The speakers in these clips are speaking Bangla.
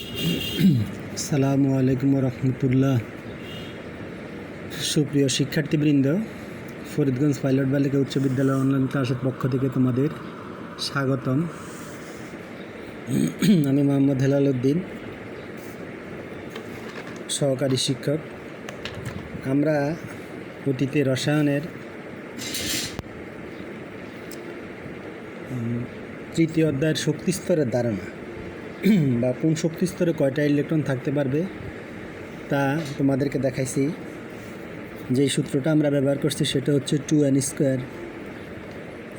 আসসালামু আলাইকুম রহমতুল্লাহ। সুপ্রিয় শিক্ষার্থীবৃন্দ, ফরিদগঞ্জ পাইলট বালিকা উচ্চ বিদ্যালয় অনলাইন ক্লাসের পক্ষ থেকে তোমাদের স্বাগতম। আমি মোহাম্মদ হেলাল উদ্দিন, সহকারী শিক্ষক। আমরা অতীতে রসায়নের তৃতীয় অধ্যায়ের শক্তি স্তরের ধারণা বা কোন শক্তি স্তরে কয়টা ইলেকট্রন থাকতে পারবে তা তোমাদেরকে দেখাইছি। যেই সূত্রটা আমরা ব্যবহার করছি সেটা হচ্ছে 2n²।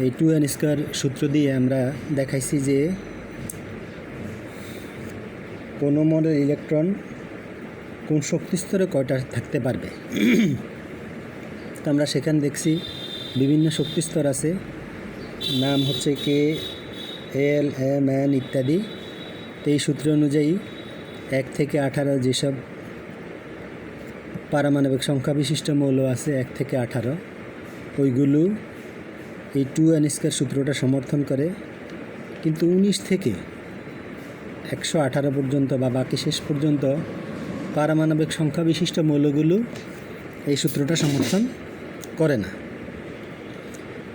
এই 2n² সূত্র দিয়ে আমরা দেখাইছি যে কোনো মোলের ইলেকট্রন কোন শক্তি স্তরে কয়টা থাকতে পারবে। তো আমরা সেখানে দেখছি বিভিন্ন শক্তি স্তর আছে, নাম হচ্ছে K, L, M, N ইত্যাদি। তো এই সূত্র অনুযায়ী 1 থেকে 18 যেসব পারমাণবিক সংখ্যা বিশিষ্ট মৌল আছে 1 থেকে 18, ওইগুলো এই 2n² সূত্রটা সমর্থন করে। কিন্তু 19 থেকে 118 পর্যন্ত বা বাকি শেষ পর্যন্ত পারমাণবিক সংখ্যা বিশিষ্ট মৌলগুলো এই সূত্রটা সমর্থন করে না।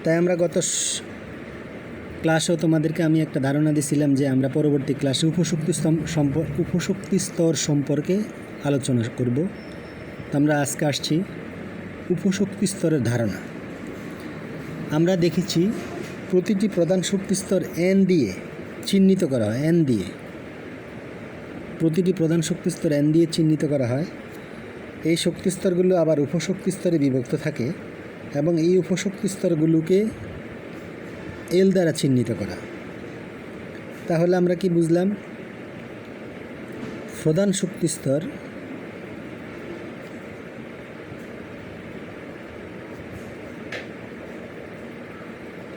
তাই আমরা গত ক্লাসেও তোমাদেরকে আমি একটা ধারণা দিয়েছিলাম যে আমরা পরবর্তী ক্লাসে উপশক্তি স্তর সম্পর্কে আলোচনা করব। তো আমরা আজকে আসছি উপশক্তি স্তরের ধারণা। আমরা দেখেছি প্রতিটি প্রধান শক্তি স্তর N দিয়ে চিহ্নিত করা হয়। প্রতিটি প্রধান শক্তি স্তর N দিয়ে চিহ্নিত করা হয়। এই শক্তি স্তরগুলো আবার উপশক্তি স্তরে বিভক্ত থাকে এবং এই উপশক্তি স্তরগুলোকে L দ্বারা চিহ্নিত করা। তাহলে আমরা কি বুঝলাম? প্রধান শক্তি স্তর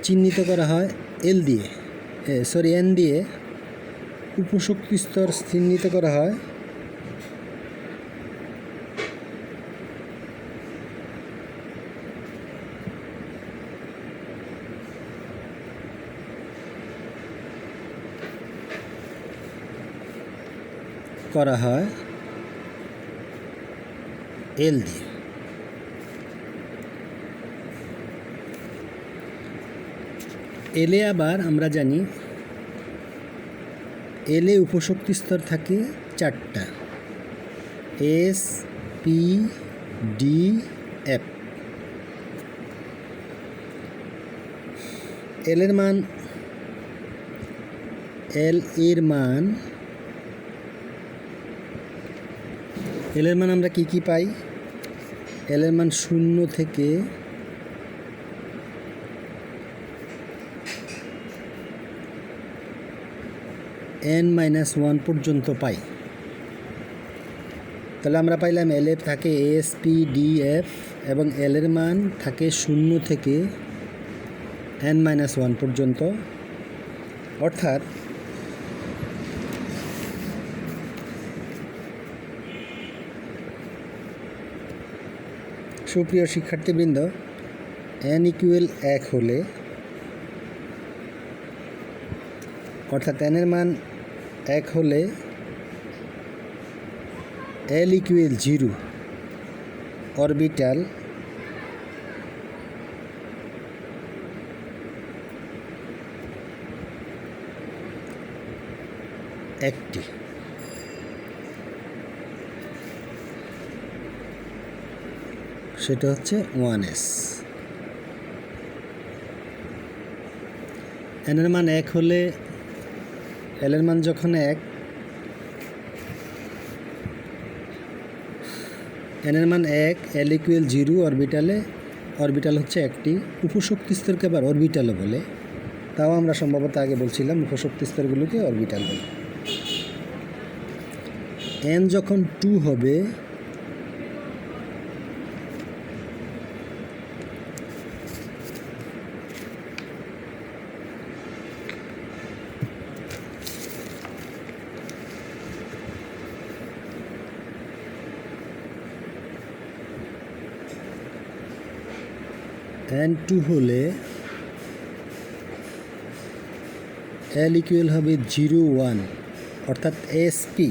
চিহ্নিত করা হয় N দিয়ে। উপশক্তি স্তর চিহ্নিত করা হয় L দিয়ে। এলে আবার আমরা জানি এলে উপশক্তি স্তর থাকে 4টা, S, P, D, F। L এর মান আমরা কি পাই? L এর মান 0 থেকে n-1 পর্যন্ত পাই। তাহলে আমরা পাইলাম LF থাকে S, P, D, F এবং L এর মান থাকে 0 থেকে n-1 পর্যন্ত। অর্থাৎ সুপ্রিয় শিক্ষার্থীবৃন্দ, n = 1 হলে, অর্থাৎ n এর মান 1 হলে L = 0 অরবিটাল একটি। সেটা হচ্ছে 1s। n এর মান 1 হলে L এর মান যখন 1, n এর মান 1, L = 0 অরবিটাল হচ্ছে একটি। উপশক্তি স্তরকে আবার অরবিটালও বলে। তাও আমরা সম্ভবত আগে বলছিলাম উপশক্তি স্তরগুলোকে অরবিটাল বলে। n যখন 2 হবে n2 হলে L = হবে 0, 1 অর্থাৎ এসপি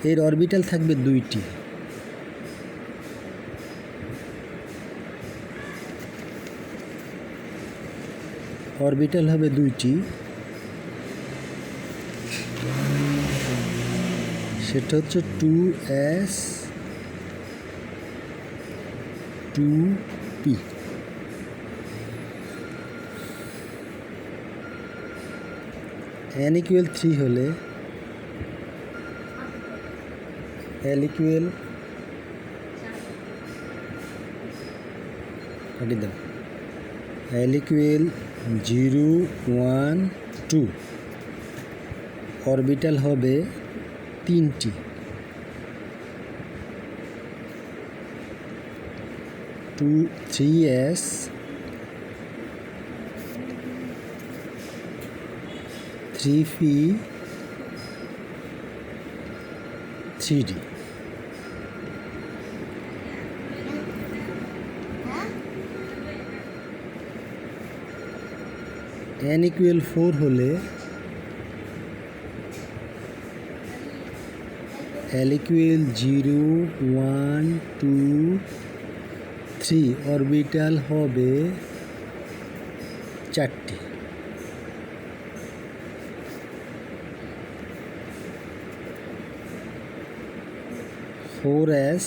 এর অরবিটাল থাকবে 2টি। অরবিটাল হবে 2টি, সেটা হচ্ছে 2s 2p। n equal 3 হলে l equal l equal 0 1 2, orbital হবে 3টি। 3s 3p 3d। n equal 4 হলে l equal 0 1 2 3, অরবিটাল হবে 4টি। 4s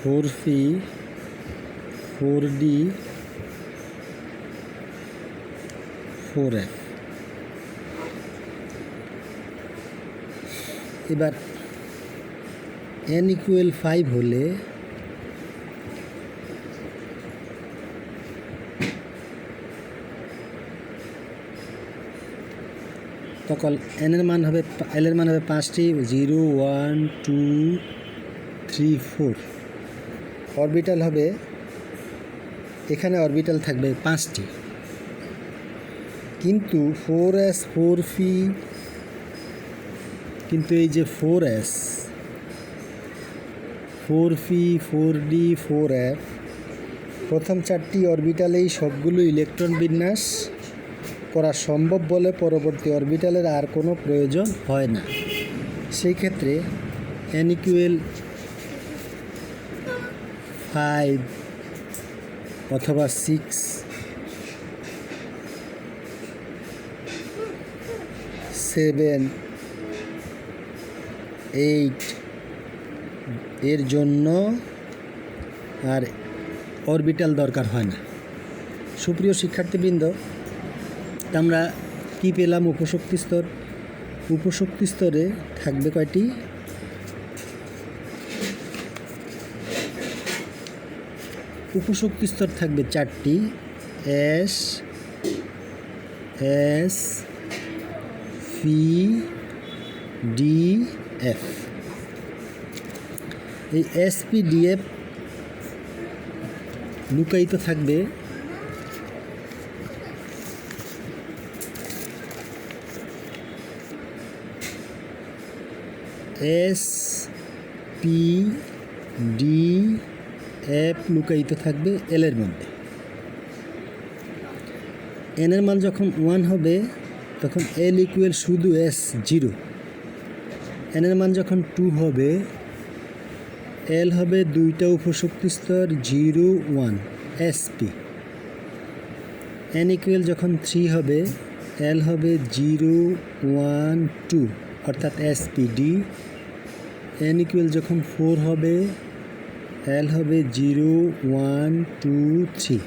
4p 4d 4f। এবার n equal 5 হলে তখন l এর মান হবে 5টি, 0 1 2 3 4, অরবিটাল হবে, এখানে অরবিটাল থাকবে 5টি। কিন্তু 4s 4p, কিন্তু এই যে 4s 4p 4d 4f প্রথম 4টি অরবিটালেই সবগুলো ইলেকট্রন বিন্যাস করা সম্ভব বলে পরবর্তী অরবিটালের আর কোনো প্রয়োজন হয় না। সেই ক্ষেত্রে n equal 5 অথবা 6 7 8 এর জন্য আর অরবিটাল দরকার হয় না। সুপ্রিয় শিক্ষার্থীবৃন্দ, আমরা কি পেলাম? উপশক্তি স্তর। উপশক্তি স্তরে থাকবে কয়টি? উপশক্তি স্তর থাকবে 4টি, s s p d f। এই s p d f লুকায়িত থাকবে s p d f লুকায়িত থাকবে l এর মধ্যে। n এর মান যখন 1 হবে তখন l ইকুয়াল শুধু s 0। n এর মান যখন 2 হবে l হবে 2টা উপশক্তি স্তর 0 1 sp। n ইকুয়াল যখন 3 হবে l হবে 0 1 2 অর্থাৎ spd। n ইকুয়াল যখন 4 হবে l হবে 0 1 2 3।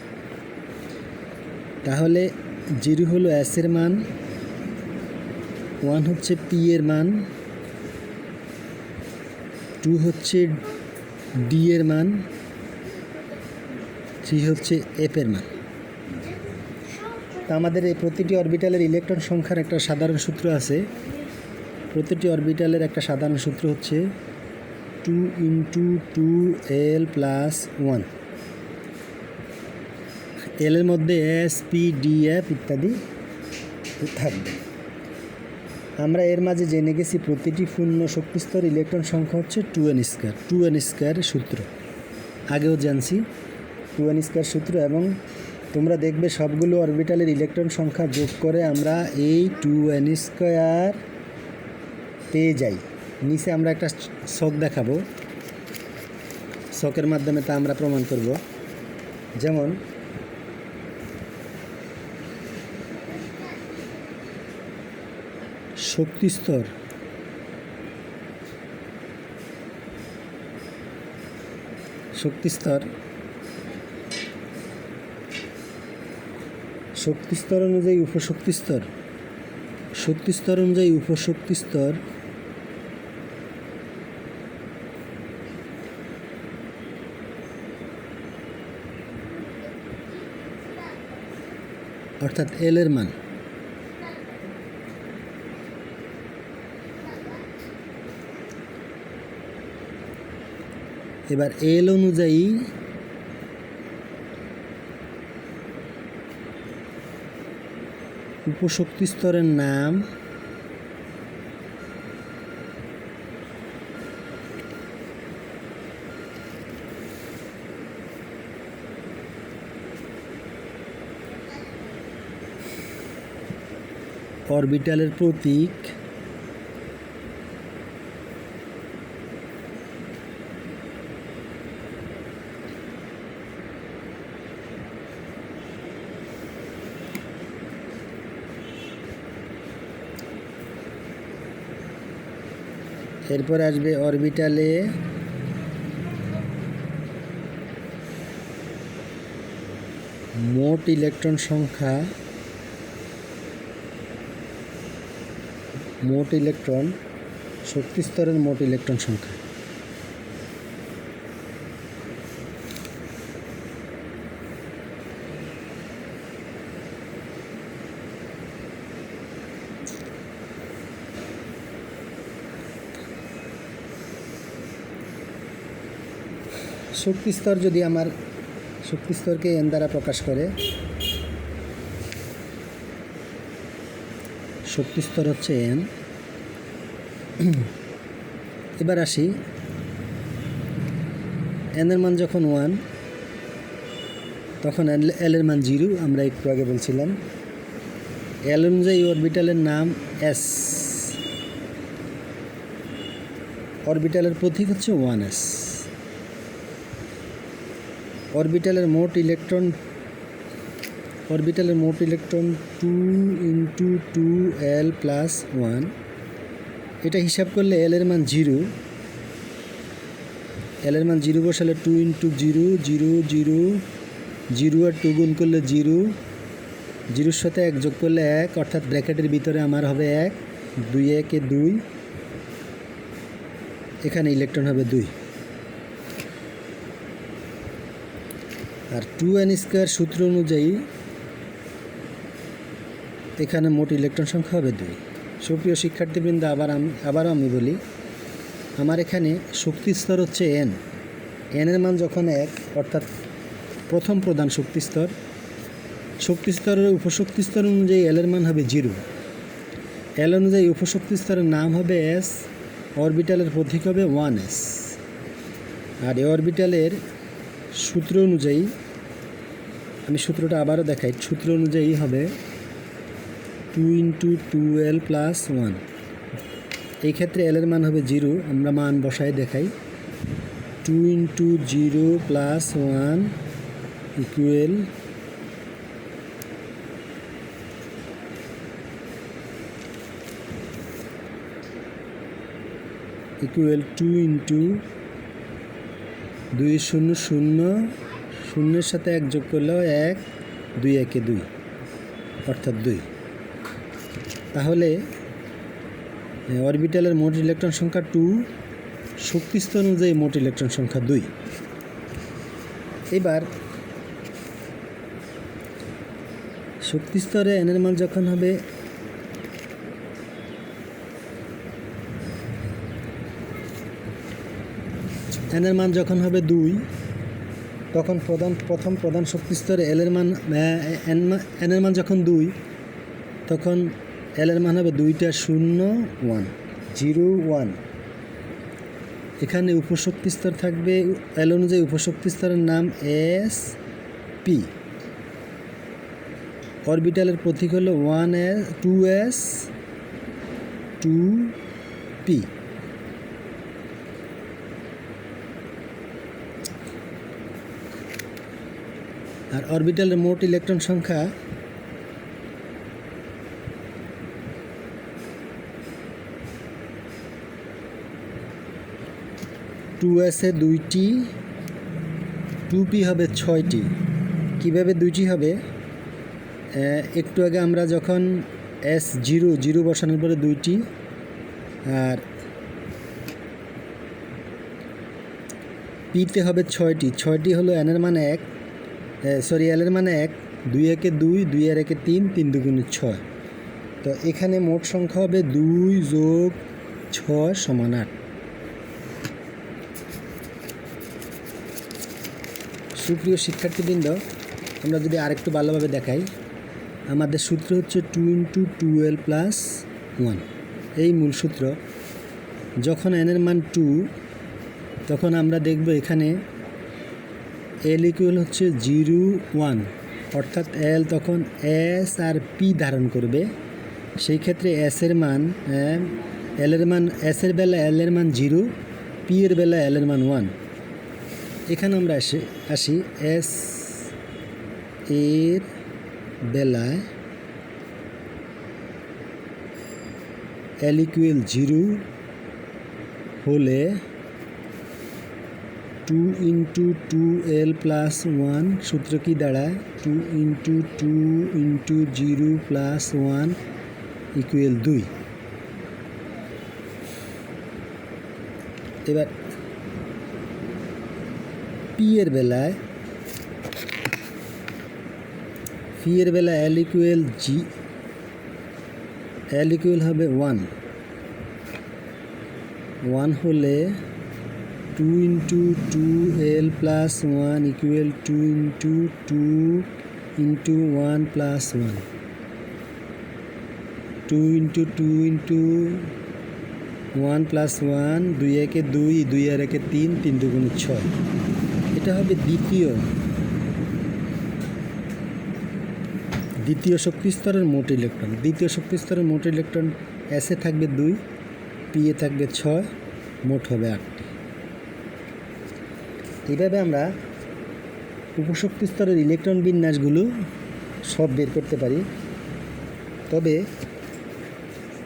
তাহলে 0 হলো s এর মান, 1 হচ্ছে p এর মান, 2 হচ্ছে d এর মান, 3 হচ্ছে f এর মান। তা আমাদের এই প্রতিটি অরবিটালের ইলেকট্রন সংখ্যার একটা সাধারণ সূত্র আছে। প্রতিটি অরবিটালের একটা সাধারণ সূত্র হচ্ছে 2 × 2l + 1। l এর মধ্যে s p d f ইত্যাদি থাকবে। আমরা এর মাঝে জেনে গেছি প্রতিটি পূর্ণ শক্তিস্তর ইলেকট্রন সংখ্যা হচ্ছে 2n²। 2n² সূত্র আগেও জানছি। 2n স্কয়ার সূত্র, এবং তোমরা দেখবে সবগুলো অরবিটালের ইলেকট্রন সংখ্যা যোগ করে আমরা এই 2n স্কয়ার পেয়ে যাই। নিচে আমরা একটা ছক দেখাবো, ছকের মাধ্যমে তা আমরা প্রমাণ করব। যেমন শক্তিস্তর অনুযায়ী শক্তিস্তর অনুযায়ী উপশক্তিস্তর অর্থাৎ এল এর মান এবার এল অনুযায়ী উপশক্তি স্তরের নাম অরবিটালের প্রতীক এরপর আসবে অরবিটালে মোট ইলেকট্রন সংখ্যা, শক্তি স্তরের মোট ইলেকট্রন সংখ্যা। শক্তিস্তর যদি আমার শক্তিস্তরকে এন দ্বারা প্রকাশ করে, শক্তিস্তর হচ্ছে এন। এবার আসি, এন এর মান যখন 1 তখন এল এর মান 0, আমরা একটু আগে বলছিলাম। এল অনুযায়ী অরবিটালের নাম এস, অরবিটালের প্রতীক হচ্ছে 1s। অরবিটালের মোট ইলেকট্রন 2 × 2l + 1। এটা হিসাব করলে এল এর মান 0, বসালে 2 × 0 0 0 0 আর 2 গুণ করলে 0, 0-র সাথে 1 যোগ করলে 1, অর্থাৎ ব্র্যাকেটের ভিতরে আমার হবে 1, 2 1 এ 2, এখানে ইলেকট্রন হবে 2। আর 2n স্কয়ার সূত্র অনুযায়ী এখানে মোট ইলেকট্রন সংখ্যা হবে 2। সুপ্রিয় শিক্ষার্থীবৃন্দ, আবারও আমি বলি, আমার এখানে শক্তিস্তর হচ্ছে এন এর মান যখন 1, অর্থাৎ প্রথম প্রধান শক্তিস্তরের উপশক্তিস্তর অনুযায়ী এল এর মান হবে 0। এল অনুযায়ী উপশক্তিস্তরের নাম হবে এস, অরবিটালের প্রতীক হবে 1s। আর এই অরবিটালের সূত্র অনুযায়ী, আমি সূত্রটা আবারও দেখাই, সূত্র অনুযায়ী হবে 2 × 2l + 1। এই ক্ষেত্রে এল এর মান হবে 0, আমরা মান বসায় দেখাই। 2 × 0 + 1 ইকুয়াল 2 × 2 0 0, 0-এর সাথে 1 যোগ করলেও 1, 2 1 এ 2, অর্থাৎ 2। তাহলে অরবিটালের মোট ইলেকট্রন সংখ্যা 2, শক্তিস্তর অনুযায়ী মোট ইলেকট্রন সংখ্যা 2। এবার শক্তিস্তরে এন এর মান যখন হবে এন এর মান যখন হবে 2, তখন প্রথম প্রধান শক্তিস্তরে এল এর মান এন এর মান যখন 2, তখন এল এর মান হবে 2টা 0 1 0 1। এখানে উপশক্তিস্তর থাকবে, এল অনুযায়ী উপশক্তিস্তরের নাম এস, পি। অরবিটালের প্রতীক হলো 1s 2s 2p। আর অরবিটালের মোট ইলেকট্রন সংখ্যা টু এসে 2টি, 2p হবে 6টি। কীভাবে 2টি হবে? একটু আগে আমরা যখন S0 বসানোর পরে 2টি, আর পিতে হবে 6টি। 6টি হলো এনের মান 1, এলের মানে 1, 2 একে 2, 2 আর একে 3, 3 দুগুণে 6। তো এখানে মোট সংখ্যা হবে 2 যোগ 6 সমান 8। সুপ্রিয় শিক্ষার্থীবৃন্দ, আমরা যদি আরেকটু ভালোভাবে দেখাই, আমাদের সূত্র হচ্ছে 2 × 2l + 1। এই মূল সূত্র। যখন এনের মান 2, তখন আমরা দেখব এখানে L ইকুয়াল হচ্ছে 0 1, অর্থাৎ L তখন S আর P ধারণ করবে। সেই ক্ষেত্রে S এর মান S এর বেলা L এর মান 0, P এর বেলা L এর মান 1। এখানে আমরা আসি S এর বেলায় L ইকুয়াল 0 হলে 2 × 2l + 1 সূত্র কি দাঁড়ায়? 2 × 2 × 0 + 1 ইকুয়াল 2। এবার পি এর বেলায় L ইকুয়াল হবে 1 হলে 2 × 2l + 1 ইকুয়াল 2 × 2 × 1 + 1। 2 × 2 × 1 + 1, 2 একে 2, 2 আর একে 3, 3 দুগুণে 6। এটা হবে দ্বিতীয় শক্তি স্তরের মোট ইলেকট্রন। দ্বিতীয় শক্তি স্তরের মোট ইলেকট্রন এসে থাকবে 2, পি এ থাকবে 6, মোট হবে 8। এইভাবে আমরা উপশক্তি স্তরের ইলেকট্রন বিন্যাসগুলো সব বের করতে পারি। তবে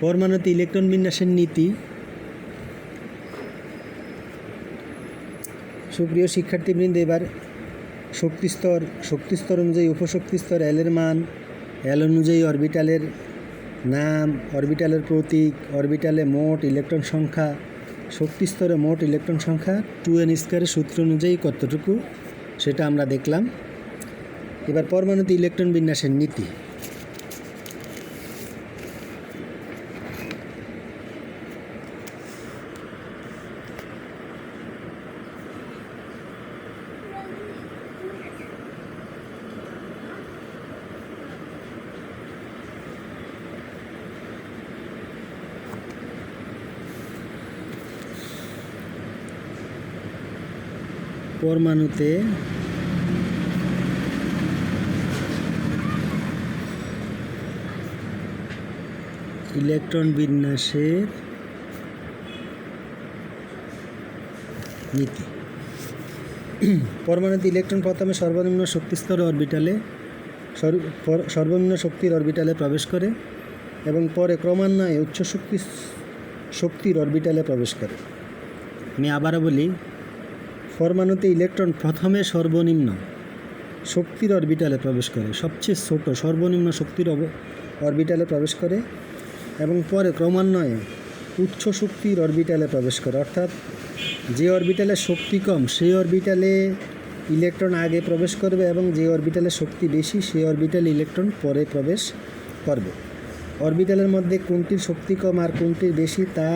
পরমাণুতে ইলেকট্রন বিন্যাসের নীতি, সুপ্রিয় শিক্ষার্থীবৃন্দ, এবার শক্তি স্তর অনুযায়ী উপশক্তি স্তর L এর মান, L অনুযায়ী অরবিটালের নাম, অরবিটালের প্রতীক, অরবিটালে মোট ইলেকট্রন সংখ্যা, শক্তি স্তরে মোট ইলেকট্রন সংখ্যা 2n² সূত্র অনুযায়ী কতটুকু সেটা আমরা দেখলাম। এবার পরমাণুতে ইলেকট্রন বিন্যাসের নীতি। পরমাণুতে ইলেকট্রন বিন্যাসের নীতি। পরমাণুতে ইলেকট্রন প্রথমে সর্বনিম্ন শক্তিস্তর অরবিটালে সর্বনিম্ন শক্তির অরবিটালে প্রবেশ করে এবং পরে ক্রমান্বয়ে উচ্চ শক্তির অরবিটালে প্রবেশ করে। আমি আবারও বলি, পরমাণুতে ইলেকট্রন প্রথমে সর্বনিম্ন শক্তির অরবিটালে প্রবেশ করে, সবচেয়ে ছোট সর্বনিম্ন শক্তির অরবিটালে প্রবেশ করে এবং পরে ক্রমান্বয়ে উচ্চ শক্তির অরবিটালে প্রবেশ করে। অর্থাৎ যে অরবিটালে শক্তি কম সেই অরবিটালে ইলেকট্রন আগে প্রবেশ করবে এবং যে অরবিটালে শক্তি বেশি সেই অরবিটালে ইলেকট্রন পরে প্রবেশ করবে। অরবিটালের মধ্যে কোনটির শক্তি কম আর কোনটির বেশি তা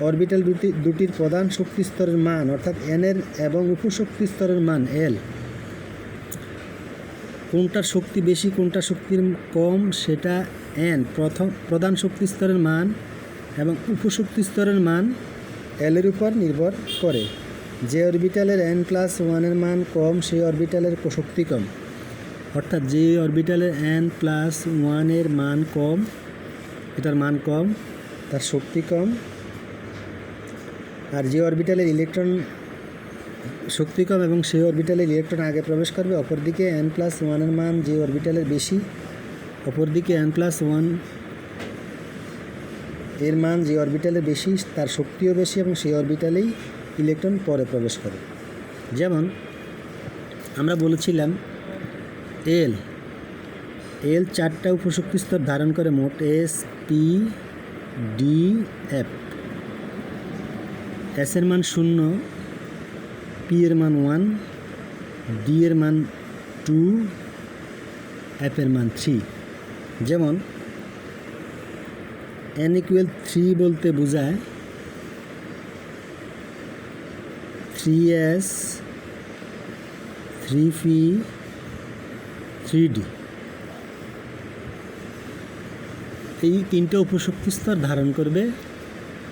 অরবিটাল দুটির প্রধান শক্তি স্তরের মান অর্থাৎ n এর এবং উপশক্তি স্তরের মান l, কোনটার শক্তি বেশি কোনটা শক্তির কম সেটা n প্রধান শক্তি স্তরের মান এবং উপশক্তি স্তরের মান l এর উপর নির্ভর করে। যে অরবিটালের n+1 এর মান কম সেই অরবিটালের শক্তি কম। অর্থাৎ যে অরবিটালের n+1 এর মান কম, এটার মান কম, তার শক্তি কম। আর যে অরবিটালের ইলেকট্রন শক্তি কম এবং সেই অরবিটালের ইলেকট্রন আগে প্রবেশ করবে, অপরদিকে n+1 এর মান যে অরবিটালের বেশি, অপরদিকে n+1 এর মান যে অরবিটালের বেশি তার শক্তিও বেশি এবং সেই অরবিটালেই ইলেকট্রন পরে প্রবেশ করে। যেমন আমরা বলেছিলাম এল 4টা উপশক্তি স্তর ধারণ করে, মোট S P D F। S এর মান 0, P এর মান 1, D এর মান 2, F এর মান 3। যেমন n = 3 বলতে বোঝায় 3s 3p 3d। এই 3টে উপশক্তি স্তর ধারণ করবে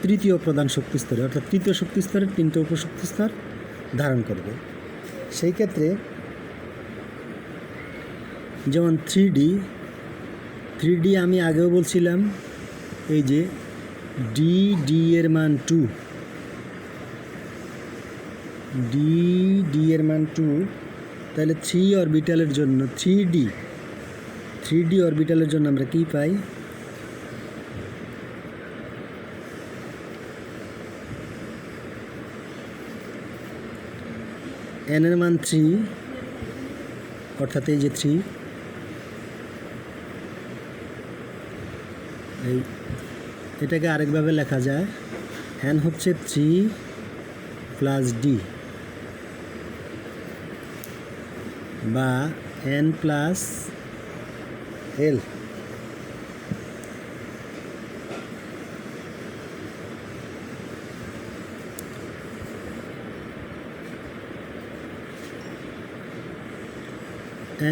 তৃতীয় প্রধান শক্তি স্তরে, অর্থাৎ তৃতীয় শক্তি স্তরের 3টে উপশক্তি স্তর ধারণ করবে। সেই ক্ষেত্রে যেমন 3d আমি আগেও বলছিলাম, এই যে d এর মান 2, d এর মান 2, তাহলে 3 অরবিটালের জন্য 3d অরবিটালের জন্য আমরা কি পাই? n এর মান 3, অর্থাৎ এই যে 3, এই এটাকে আরেকভাবে লেখা যায়, n হচ্ছে 3 + d বা n + l।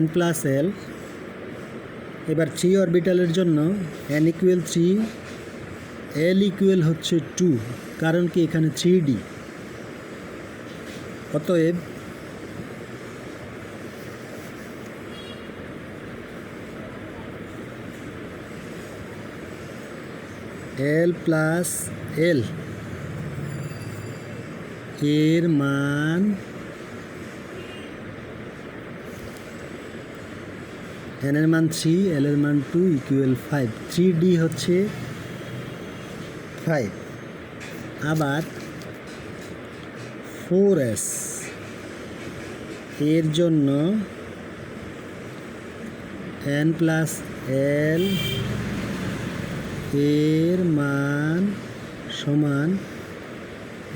n + l। এবার 3 অরবিটালের জন্য n = 3, l = হচ্ছে 2, কারণ কি এখানে 3d। অতএব l + l এর মান n এর মান 3, l এর মান 2 = 5। 3d হচ্ছে 5। আবার 4s এর জন্য n + l এর মান সমান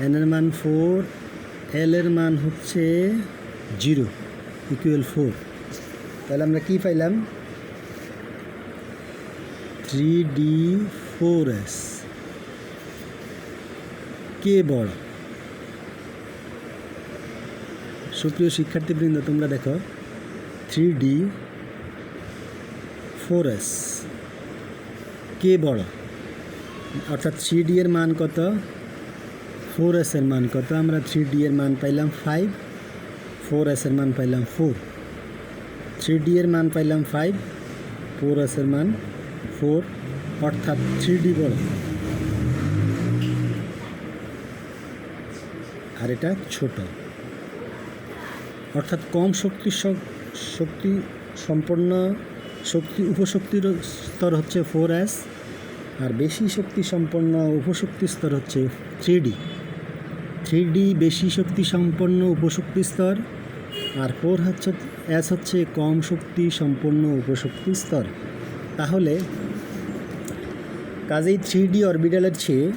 n এর মান 4, l এর মান হচ্ছে 0 = 4। তাহলে আমরা কি পাইলাম? 3d 4s। কে বড়? সুপ্রিয় শিক্ষার্থীবৃন্দ, তোমরা দেখো 3d 4s কে বড়? অর্থাৎ 3d এর মান কত, 4s এর মান কত? আমরা 3d এর মান পাইলাম 5, 4s এর মান পাইলাম 4। 3d এর মান পাইলাম 5, 4s এর মান 4, অর্থাৎ 3d বড় আর এটা ছোট। অর্থাৎ কম শক্তি সম্পন্ন উপশক্তির স্তর হচ্ছে 4s, আর বেশি শক্তি সম্পন্ন উপশক্তি স্তর হচ্ছে 3d। 3d বেশি শক্তি সম্পন্ন উপশক্তি স্তর, আর 4s হচ্ছে কম শক্তি সম্পন্ন উপশক্তি স্তর। তাহলে কাজেই 3d অরবিটালের চেয়ে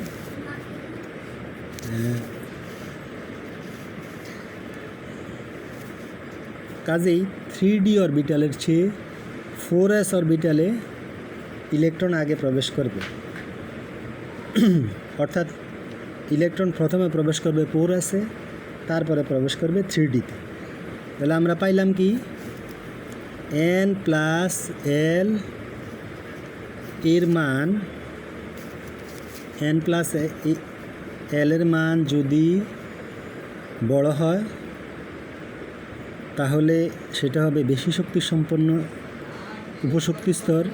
কাজেই 3d অরবিটালের চেয়ে 4s অরবিটালে ইলেকট্রন আগে প্রবেশ করবে। অর্থাৎ ইলেকট্রন প্রথমে প্রবেশ করবে 4s-এ, তারপরে প্রবেশ করবে 3d-তে। তাহলে আমরা পাইলাম কি? n + l এর মান, n + l এর মান যদি বড় হয় তাহলে সেটা হবে বেশি শক্তি সম্পন্ন উপশক্তি স্তর।